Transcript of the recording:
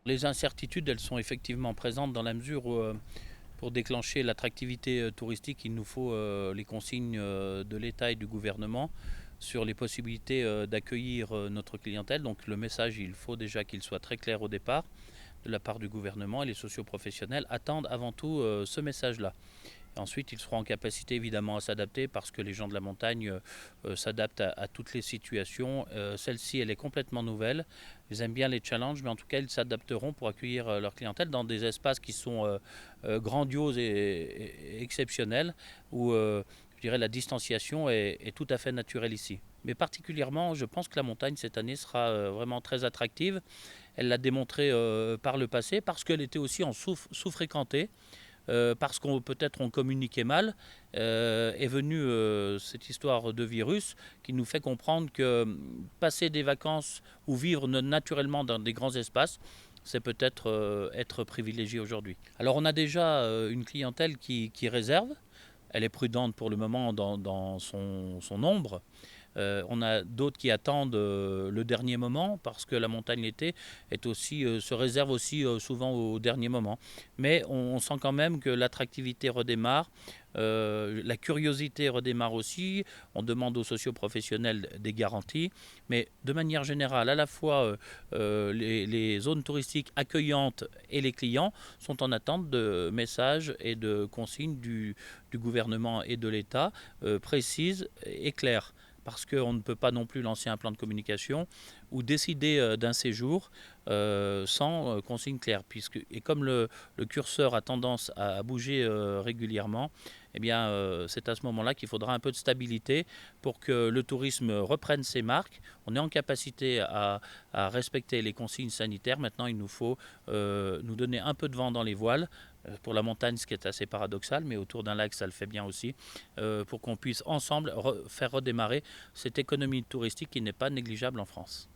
Les incertitudes, elles sont effectivement présentes dans la mesure où, pour déclencher l'attractivité touristique, il nous faut les consignes de l'État et du gouvernement sur les possibilités d'accueillir notre clientèle. Donc le message, il faut déjà qu'il soit très clair au départ de la part du gouvernement, et les socioprofessionnels attendent avant tout ce message-là. Ensuite, ils seront en capacité évidemment à s'adapter parce que les gens de la montagne s'adaptent à toutes les situations. Celle-ci, elle est complètement nouvelle. Ils aiment bien les challenges, mais en tout cas, ils s'adapteront pour accueillir leur clientèle dans des espaces qui sont grandioses et exceptionnels, où je dirais la distanciation est tout à fait naturelle ici. Mais particulièrement, je pense que la montagne cette année sera vraiment très attractive. Elle l'a démontré par le passé parce qu'elle était aussi en sous-fréquentée. Parce qu'on peut-être on communiquait mal, est venue cette histoire de virus qui nous fait comprendre que passer des vacances ou vivre naturellement dans des grands espaces, c'est peut-être être privilégié aujourd'hui. Alors on a déjà une clientèle qui réserve, elle est prudente pour le moment dans son nombre. On a d'autres qui attendent le dernier moment parce que la montagne l'été se réserve aussi souvent au dernier moment. Mais on sent quand même que l'attractivité redémarre, la curiosité redémarre aussi. On demande aux socioprofessionnels des garanties. Mais de manière générale, à la fois les zones touristiques accueillantes et les clients sont en attente de messages et de consignes du gouvernement et de l'État précises et claires, parce qu'on ne peut pas non plus lancer un plan de communication ou décider d'un séjour sans consigne claire. Et comme le curseur a tendance à bouger régulièrement, eh bien, c'est à ce moment-là qu'il faudra un peu de stabilité pour que le tourisme reprenne ses marques. On est en capacité à respecter les consignes sanitaires. Maintenant, il nous faut nous donner un peu de vent dans les voiles. Pour la montagne, ce qui est assez paradoxal, mais autour d'un lac, ça le fait bien aussi, pour qu'on puisse ensemble faire redémarrer cette économie touristique qui n'est pas négligeable en France.